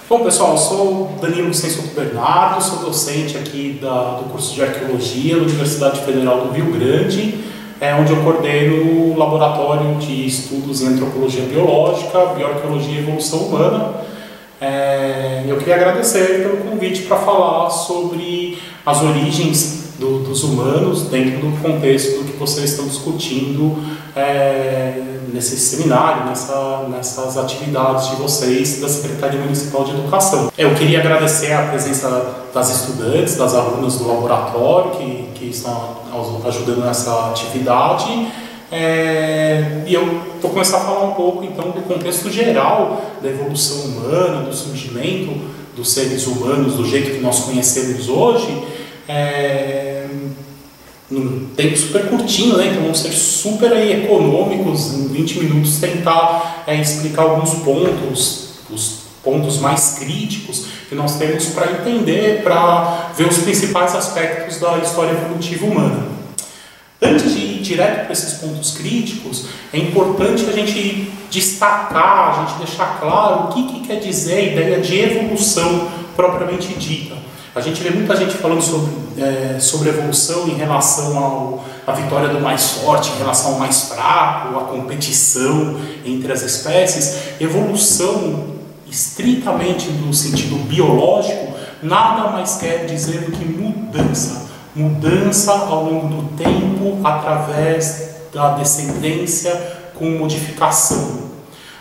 Bom, pessoal, eu sou Danilo Sensoto Bernardo, sou docente aqui do curso de Arqueologia da Universidade Federal do Rio Grande, onde eu coordeno o Laboratório de Estudos em Antropologia Biológica, Bioarqueologia e Evolução Humana. Eu queria agradecer pelo convite para falar sobre as origens dos humanos dentro do contexto do que vocês estão discutindo nesse seminário, nessas atividades de vocês da Secretaria Municipal de Educação. Eu queria agradecer a presença das estudantes, das alunas do laboratório que estão ajudando nessa atividade. E eu vou começar a falar um pouco então do contexto geral da evolução humana, do surgimento dos seres humanos do jeito que nós conhecemos hoje, num tempo super curtinho, né? Então vamos ser super econômicos, em 20 minutos tentar explicar alguns pontos, os pontos mais críticos que nós temos para entender, para ver os principais aspectos da história evolutiva humana. Antes de ir direto para esses pontos críticos, é importante a gente destacar, a gente deixar claro o que quer dizer a ideia de evolução propriamente dita. A gente vê muita gente falando sobre evolução em relação à vitória do mais forte, em relação ao mais fraco, a competição entre as espécies. Evolução, estritamente no sentido biológico, nada mais quer dizer do que mudança. Mudança ao longo do tempo através da descendência com modificação.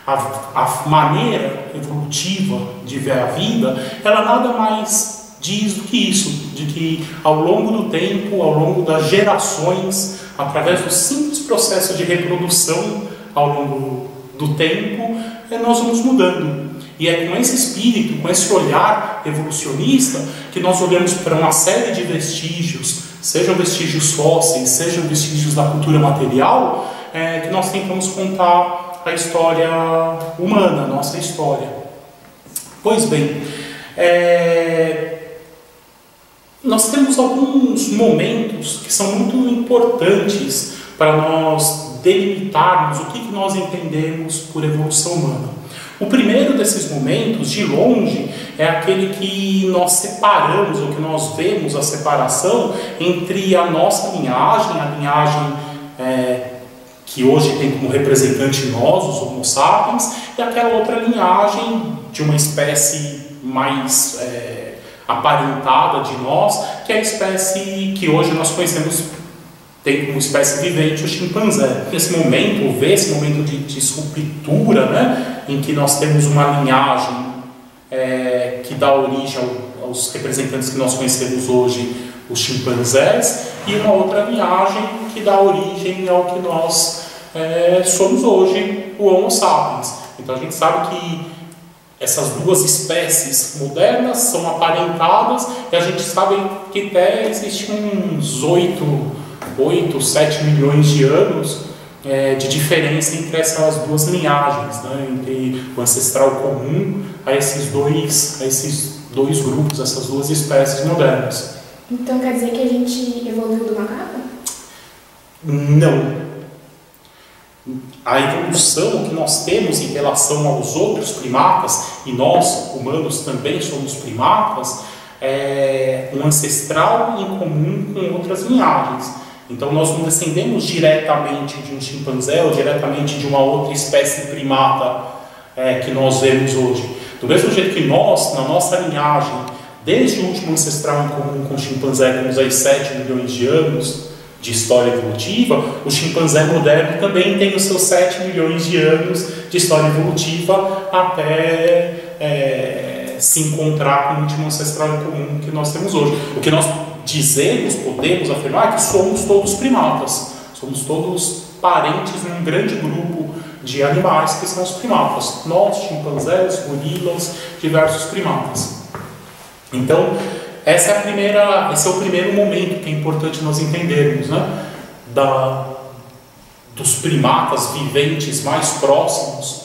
A maneira evolutiva de ver a vida, ela nada mais diz do que isso, de que ao longo do tempo, ao longo das gerações, através do simples processo de reprodução ao longo do tempo, nós vamos mudando. E é com esse espírito, com esse olhar evolucionista, que nós olhamos para uma série de vestígios, sejam vestígios fósseis, sejam vestígios da cultura material, que nós tentamos contar a história humana, a nossa história. Pois bem, nós temos alguns momentos que são muito importantes para nós delimitarmos o que nós entendemos por evolução humana. O primeiro desses momentos, de longe, é aquele que nós separamos, ou que nós vemos a separação entre a nossa linhagem, a linhagem que hoje tem como representante nós, os Homo sapiens, e aquela outra linhagem de uma espécie mais aparentada de nós, que é a espécie que hoje nós conhecemos, tem como espécie vivente o chimpanzé. Esse momento, esse momento de ruptura, né, em que nós temos uma linhagem que dá origem aos representantes que nós conhecemos hoje, os chimpanzés, e uma outra linhagem que dá origem ao que nós somos hoje, o Homo sapiens. Então a gente sabe que essas duas espécies modernas são aparentadas, e a gente sabe que até existem uns 8, 7 milhões de anos de diferença entre essas duas linhagens, né? Entre o ancestral comum a esses dois grupos, essas duas espécies modernas. Então quer dizer que a gente evoluiu do macaco? Não. A evolução que nós temos em relação aos outros primatas, e nós, humanos, também somos primatas, é um ancestral em comum com outras linhagens. Então nós não descendemos diretamente de um chimpanzé ou diretamente de uma outra espécie primata que nós vemos hoje. Do mesmo jeito que nós, na nossa linhagem, desde o último ancestral em comum com o chimpanzé, temos aí 7 milhões de anos de história evolutiva, o chimpanzé moderno também tem os seus 7 milhões de anos de história evolutiva até se encontrar com o último ancestral em comum que nós temos hoje. O que nós podemos afirmar que somos todos primatas, somos todos parentes num grande grupo de animais que são os primatas. Nós, chimpanzés, gorilas, diversos primatas. Então, esse é o primeiro momento que é importante nós entendermos, né? Dos primatas viventes mais próximos,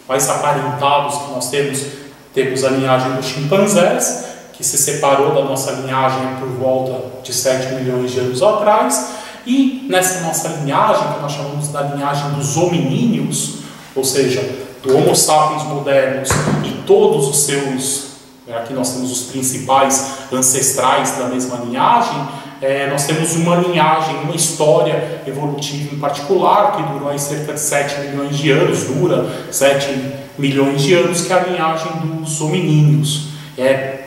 mais aparentados que nós temos a linhagem dos chimpanzés, que se separou da nossa linhagem por volta de 7 milhões de anos atrás, e nessa nossa linhagem, que nós chamamos da linhagem dos hominíneos, ou seja, do Homo sapiens modernos e todos os seus aqui nós temos os principais ancestrais da mesma linhagem, nós temos uma linhagem, uma história evolutiva em particular, que durou aí cerca de 7 milhões de anos, dura 7 milhões de anos, que é a linhagem dos hominíneos. É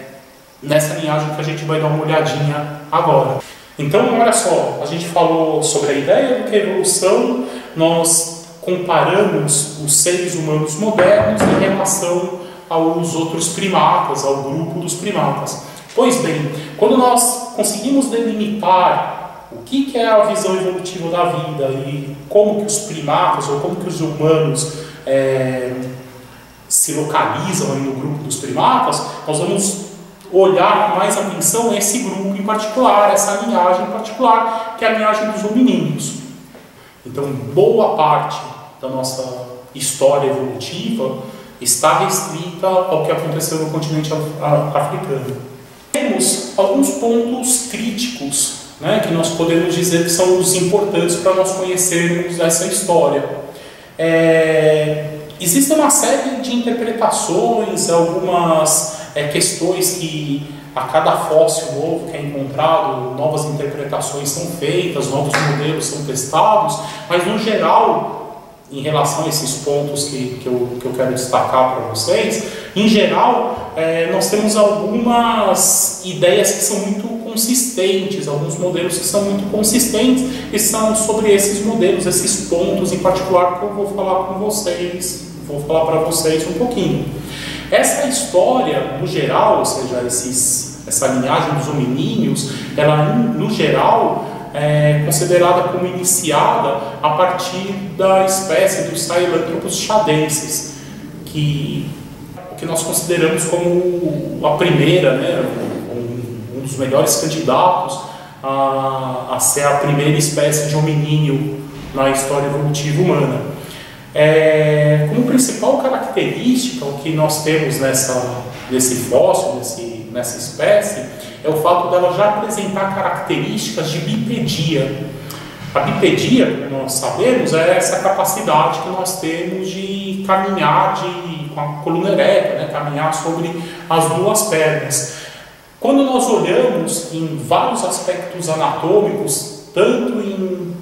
nessa linhagem que a gente vai dar uma olhadinha agora. Então, olha só, a gente falou sobre a ideia do que é evolução, nós comparamos os seres humanos modernos em relação aos outros primatas, ao grupo dos primatas. Pois bem, quando nós conseguimos delimitar o que é a visão evolutiva da vida e como que os primatas ou como que os humanos se localizam aí no grupo dos primatas, nós vamos olhar com mais atenção esse grupo em particular, essa linhagem em particular, que é a linhagem dos hominíneos. Então, boa parte da nossa história evolutiva está restrita ao que aconteceu no continente africano. Temos alguns pontos críticos, né, que nós podemos dizer que são os importantes para nós conhecermos essa história. Existe uma série de interpretações, algumas questões que a cada fóssil novo que é encontrado, novas interpretações são feitas, novos modelos são testados, mas no geral, em relação a esses pontos que eu quero destacar para vocês, em geral, nós temos algumas ideias que são muito consistentes, alguns modelos que são muito consistentes, e são sobre esses modelos, esses pontos em particular que eu vou falar com vocês, vou falar para vocês um pouquinho. Essa história, no geral, ou seja, essa linhagem dos hominíneos, ela, no geral, é considerada como iniciada a partir da espécie dos Sahelanthropus chadensis, que nós consideramos como a primeira, né, um dos melhores candidatos a ser a primeira espécie de hominíneo na história evolutiva humana. Como principal característica, o que nós temos nesse fóssil, nessa espécie, é o fato dela já apresentar características de bipedia. A bipedia, como nós sabemos, é essa capacidade que nós temos de caminhar com a coluna ereta, né, caminhar sobre as duas pernas. Quando nós olhamos em vários aspectos anatômicos, tanto em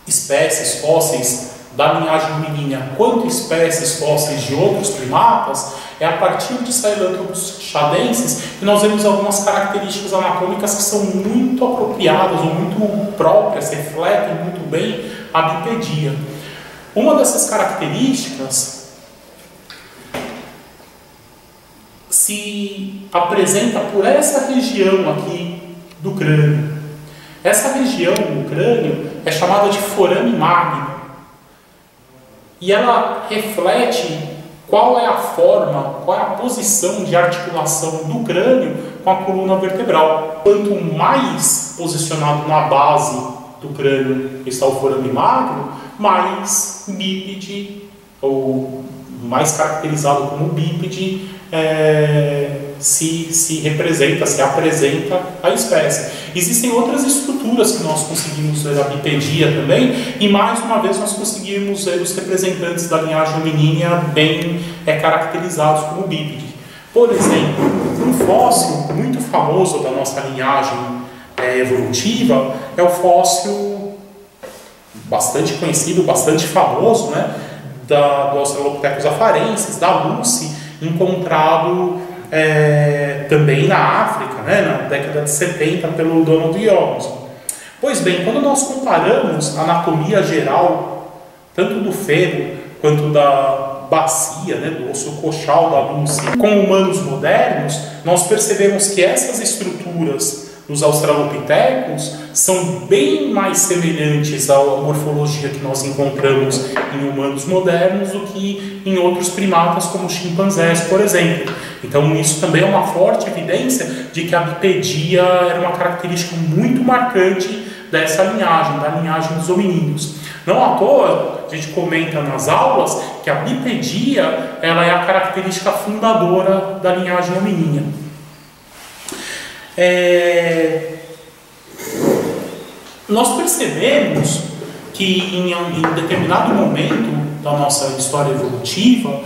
espécies fósseis da linhagem hominíneas quanto espécies fósseis de outros primatas, é a partir de Sahelanthropus chadensis que nós vemos algumas características anatômicas que são muito apropriadas ou muito próprias, refletem muito bem a bipedia. Uma dessas características se apresenta por essa região aqui do crânio. Essa região do crânio é chamada de forame magno e ela reflete qual é a forma, qual é a posição de articulação do crânio com a coluna vertebral. Quanto mais posicionado na base do crânio está o forame magno, mais bípede, ou mais caracterizado como bípede, se representa, se apresenta a espécie. Existem outras estruturas que nós conseguimos ver a bipedia também, e mais uma vez nós conseguimos ver os representantes da linhagem hominínea bem caracterizados como bípede. Por exemplo, um fóssil muito famoso da nossa linhagem evolutiva é o fóssil bastante conhecido, bastante famoso, né, do Australopithecus afarensis, da Lucy, encontrado também na África, né, na década de 70 pelo Donald Jorgensen. Pois bem, quando nós comparamos a anatomia geral, tanto do fêmur quanto da bacia, né, do osso coxal da Lucy, com humanos modernos, nós percebemos que essas estruturas dos australopithecus são bem mais semelhantes à morfologia que nós encontramos em humanos modernos do que em outros primatas como chimpanzés, por exemplo. Então isso também é uma forte evidência de que a bipedia era uma característica muito marcante dessa linhagem, da linhagem dos hominíneos. Não à toa, a gente comenta nas aulas que a bipedia ela é a característica fundadora da linhagem hominínia. Nós percebemos que em determinado momento da nossa história evolutiva,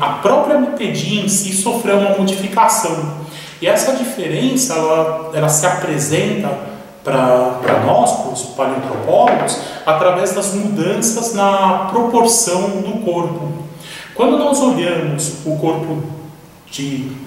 a própria bipedie em si sofreu uma modificação. E essa diferença ela se apresenta para nós, para os paleoantropólogos, através das mudanças na proporção do corpo. Quando nós olhamos o corpo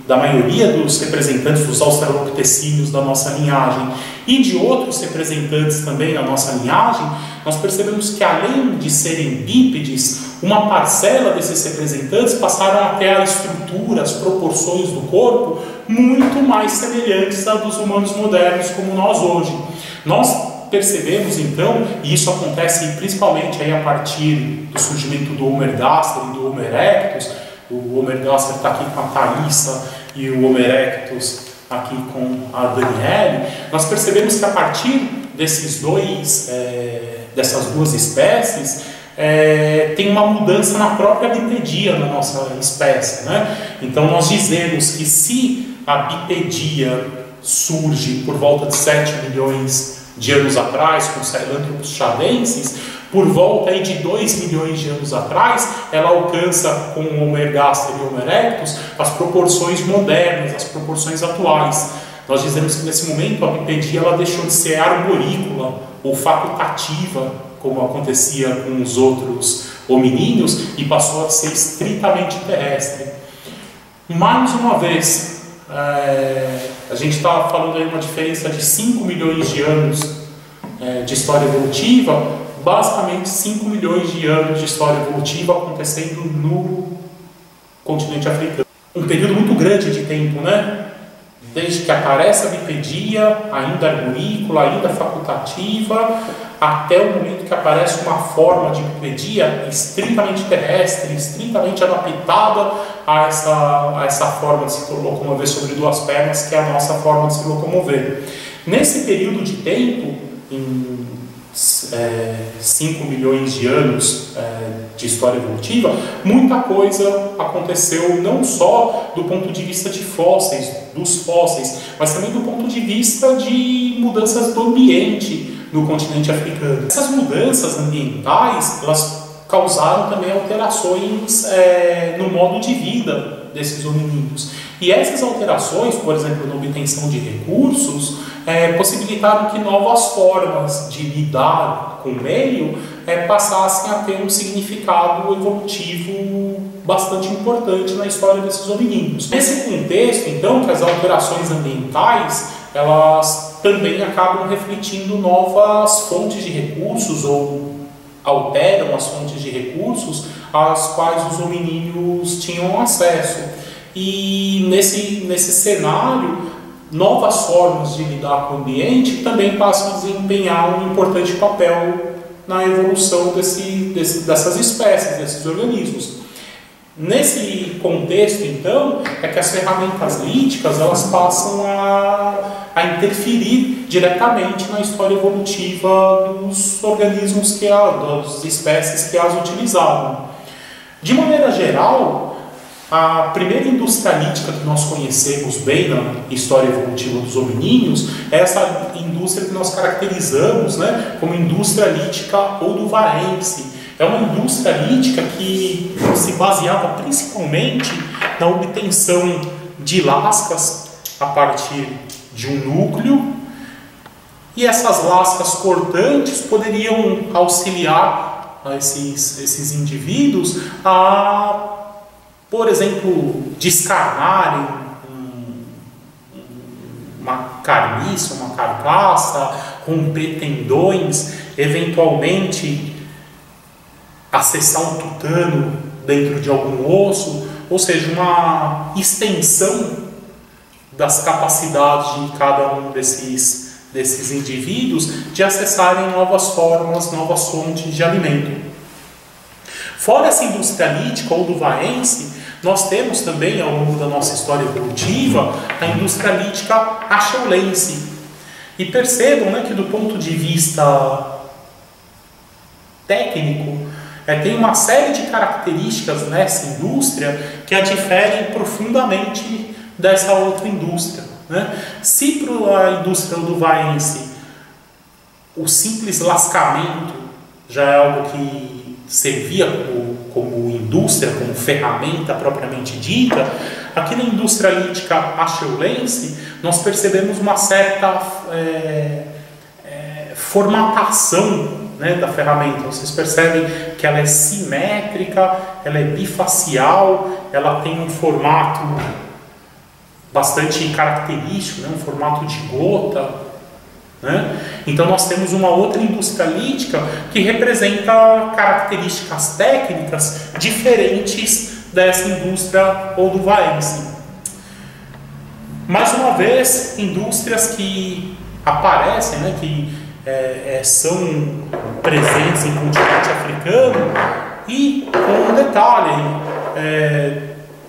da maioria dos representantes dos australopitecíneos da nossa linhagem e de outros representantes também da nossa linhagem, nós percebemos que, além de serem bípedes, uma parcela desses representantes passaram a ter a estrutura, as proporções do corpo muito mais semelhantes à dos humanos modernos como nós hoje. Nós percebemos então, e isso acontece principalmente aí a partir do surgimento do Homo ergaster e do Homo erectus. O Homo ergaster está aqui com a Thaisa e o Homo erectus aqui com a Daniele. Nós percebemos que a partir dessas duas espécies, tem uma mudança na própria bipedia da nossa espécie, né? Então nós dizemos que se a bipedia surge por volta de 7 milhões de anos atrás, com os Sahelanthropus chadensis, por volta aí de 2 milhões de anos atrás, ela alcança, com o Homo ergaster e o Homo erectus, as proporções modernas, as proporções atuais. Nós dizemos que nesse momento a bipedia ela deixou de ser arborícola ou facultativa, como acontecia com os outros hominíneos, e passou a ser estritamente terrestre. Mais uma vez, a gente está falando aí uma diferença de 5 milhões de anos de história evolutiva, basicamente 5 milhões de anos de história evolutiva acontecendo no continente africano. Um período muito grande de tempo, né? Desde que aparece a bipedia, ainda arborícola, ainda facultativa, até o momento que aparece uma forma de bipedia estritamente terrestre, estritamente adaptada a essa forma de se locomover sobre duas pernas, que é a nossa forma de se locomover. Nesse período de tempo, em 5 milhões de anos de história evolutiva, muita coisa aconteceu, não só do ponto de vista de fósseis, dos fósseis, mas também do ponto de vista de mudanças do ambiente no continente africano. Essas mudanças ambientais, elas causaram também alterações no modo de vida desses hominídeos. E essas alterações, por exemplo, na obtenção de recursos, possibilitaram que novas formas de lidar com o meio passassem a ter um significado evolutivo bastante importante na história desses hominídeos. Nesse contexto, então, que as alterações ambientais, elas também acabam refletindo novas fontes de recursos ou alteram as fontes de recursos às quais os hominídeos tinham acesso. E nesse cenário, novas formas de lidar com o ambiente também passam a desempenhar um importante papel na evolução dessas espécies, desses organismos. Nesse contexto, então, é que as ferramentas líticas elas passam a interferir diretamente na história evolutiva dos organismos, das espécies que as utilizavam. De maneira geral, a primeira indústria lítica que nós conhecemos bem na história evolutiva dos hominíneos é essa indústria que nós caracterizamos, né, como indústria lítica oduvarense. É uma indústria lítica que se baseava principalmente na obtenção de lascas a partir de um núcleo, e essas lascas cortantes poderiam auxiliar esses indivíduos a, por exemplo, descarnarem uma carniça, uma carcaça, romper tendões, eventualmente acessar um tutano dentro de algum osso, ou seja, uma extensão das capacidades de cada um desses indivíduos de acessarem novas formas, novas fontes de alimento. Fora essa indústria lítica oduvarense, nós temos também, ao longo da nossa história evolutiva, a indústria lítica acheulense. E percebam, né, que do ponto de vista técnico, tem uma série de características nessa indústria que a diferem profundamente dessa outra indústria, né? Se para a indústria oduvarense o simples lascamento já é algo que servia como indústria, indústria como ferramenta propriamente dita, aqui na indústria lítica acheulense, nós percebemos uma certa formatação, né, da ferramenta. Vocês percebem que ela é simétrica, ela é bifacial, ela tem um formato bastante característico, né, um formato de gota, né? Então nós temos uma outra indústria lítica que representa características técnicas diferentes dessa indústria oduvaense. Mais uma vez, indústrias que aparecem, né, que são presentes em continente africano, e com um detalhe,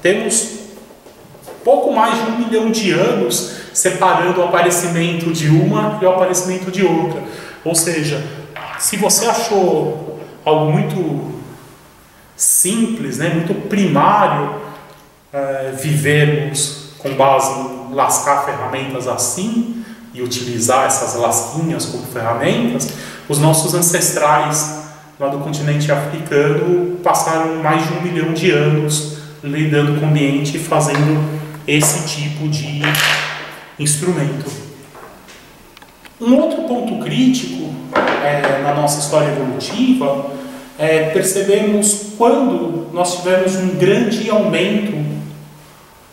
temos pouco mais de 1 milhão de anos separando o aparecimento de uma e o aparecimento de outra. Ou seja, se você achou algo muito simples, né, muito primário, vivermos com base em lascar ferramentas assim e utilizar essas lasquinhas como ferramentas, os nossos ancestrais lá do continente africano passaram mais de 1 milhão de anos lidando com o ambiente e fazendo esse tipo de instrumento. Um outro ponto crítico na nossa história evolutiva percebemos quando nós tivemos um grande aumento,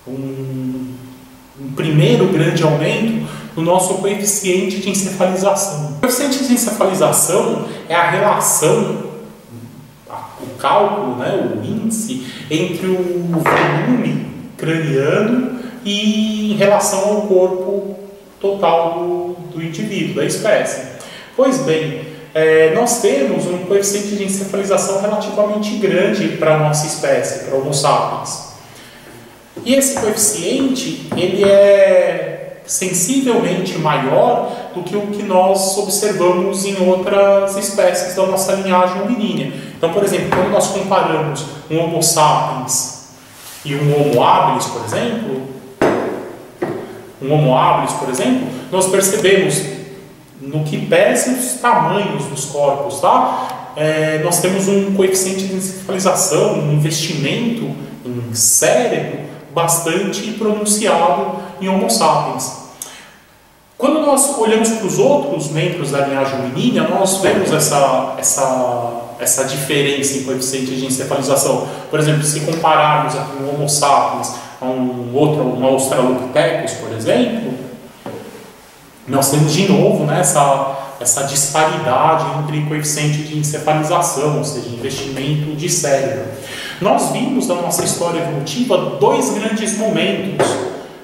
um primeiro grande aumento no nosso coeficiente de encefalização. O coeficiente de encefalização é a relação, o cálculo, né, o índice entre o volume craniano e em relação ao corpo total do indivíduo, da espécie. Pois bem, nós temos um coeficiente de encefalização relativamente grande para a nossa espécie, para o Homo sapiens. E esse coeficiente, ele é sensivelmente maior do que o que nós observamos em outras espécies da nossa linhagem hominínia. Então, por exemplo, quando nós comparamos um Homo sapiens e um Homo habilis, por exemplo, nós percebemos no que pesam os tamanhos dos corpos, tá? Nós temos um coeficiente de encefalização, um investimento em cérebro bastante pronunciado em Homo sapiens. Quando nós olhamos para os outros membros da linhagem hominínia, nós vemos essa diferença em coeficiente de encefalização. Por exemplo, se compararmos aqui um Homo sapiens a um Australopithecus, por exemplo, nós temos de novo, né, essa disparidade entre coeficiente de encefalização, ou seja, investimento de cérebro. Nós vimos na nossa história evolutiva 2 grandes momentos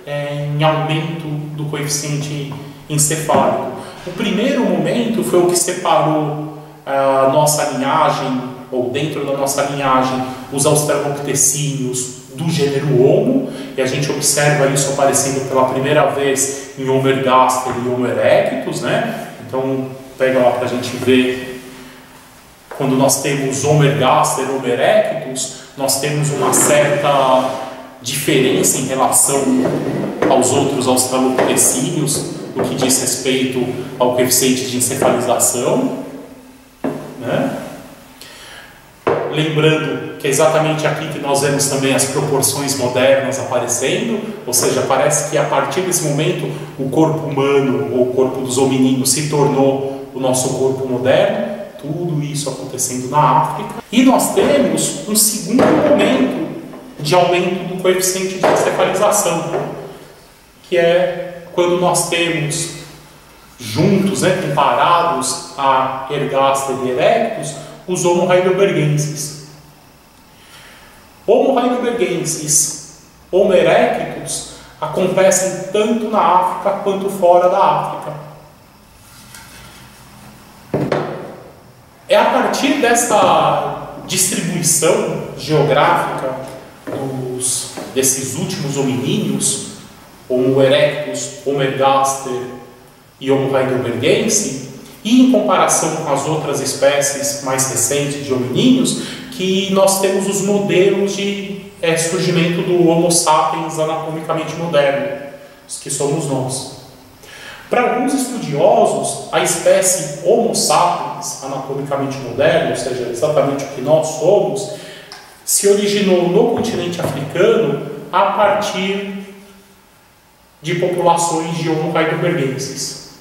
em aumento do coeficiente encefálico. O primeiro momento foi o que separou a nossa linhagem, ou dentro da nossa linhagem, os australopitecíneos do gênero Homo, e a gente observa isso aparecendo pela primeira vez em Homo ergaster e Homo erectus, né? Então, pega lá para a gente ver, quando nós temos Homo ergaster e Homo erectus, nós temos uma certa diferença em relação aos outros australopitecíneos, no que diz respeito ao coeficiente de encefalização, né? Lembrando que é exatamente aqui que nós vemos também as proporções modernas aparecendo, ou seja, parece que a partir desse momento o corpo humano, ou o corpo dos hominídeos, se tornou o nosso corpo moderno, tudo isso acontecendo na África. E nós temos um segundo momento de aumento do coeficiente de encefalização, que é quando nós temos juntos, né, comparados a Ergaster e Erectus, os Homo heidelbergensis. Homo heidelbergensis, Homo erectus, acontecem tanto na África quanto fora da África. É a partir dessa distribuição geográfica desses últimos hominíneos, Homo erectus, Homo ergaster e Homo heidelbergensis, e em comparação com as outras espécies mais recentes de hominíneos, que nós temos os modelos de surgimento do Homo sapiens anatomicamente moderno, que somos nós. Para alguns estudiosos, a espécie Homo sapiens anatomicamente moderno, ou seja, exatamente o que nós somos, se originou no continente africano a partir de populações de Homo heidelbergensis.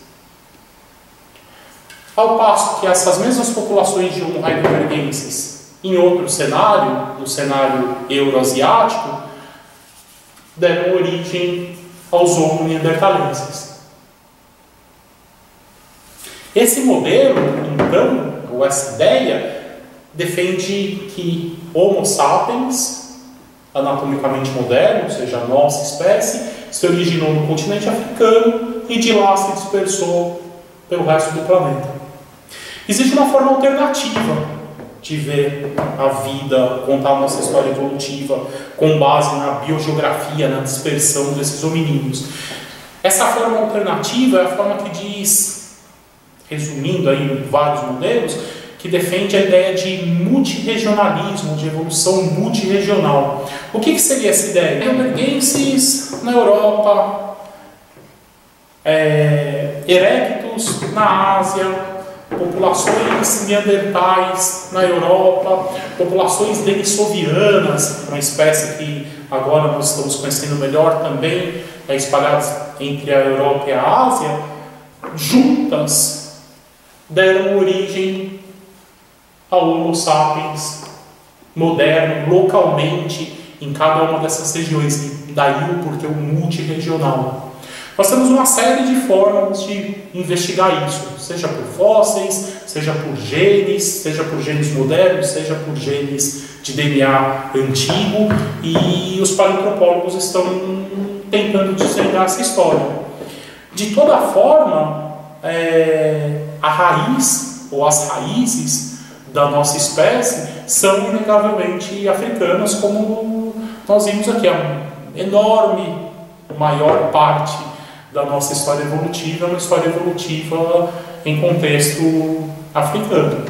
Ao passo que essas mesmas populações de Homo heidelbergensis, em outro cenário, no cenário euroasiático, deram origem aos Homo neanderthalenses. Esse modelo, então, ou essa ideia, defende que Homo sapiens, anatomicamente moderno, ou seja, a nossa espécie, se originou no continente africano e de lá se dispersou pelo resto do planeta. Existe uma forma alternativa de ver a vida, contar a nossa história evolutiva com base na biogeografia, na dispersão desses hominídeos. Essa forma alternativa é a forma que diz, resumindo aí vários modelos, que defende a ideia de multirregionalismo, de evolução multirregional. O que seria essa ideia? Heidelbergensis na Europa, erectus na Ásia, populações neandertais na Europa, populações denissovianas, uma espécie que agora nós estamos conhecendo melhor também, espalhadas entre a Europa e a Ásia, juntas deram origem ao Homo sapiens moderno, localmente, em cada uma dessas regiões, daí o porquê o multirregional. Nós temos uma série de formas de investigar isso, seja por fósseis, seja por genes modernos, seja por genes de DNA antigo, e os paleoantropólogos estão tentando desvendar essa história. De toda forma, a raiz, ou as raízes da nossa espécie, são inegavelmente africanas, como nós vimos aqui. A maior parte da nossa história evolutiva é uma história evolutiva em contexto africano.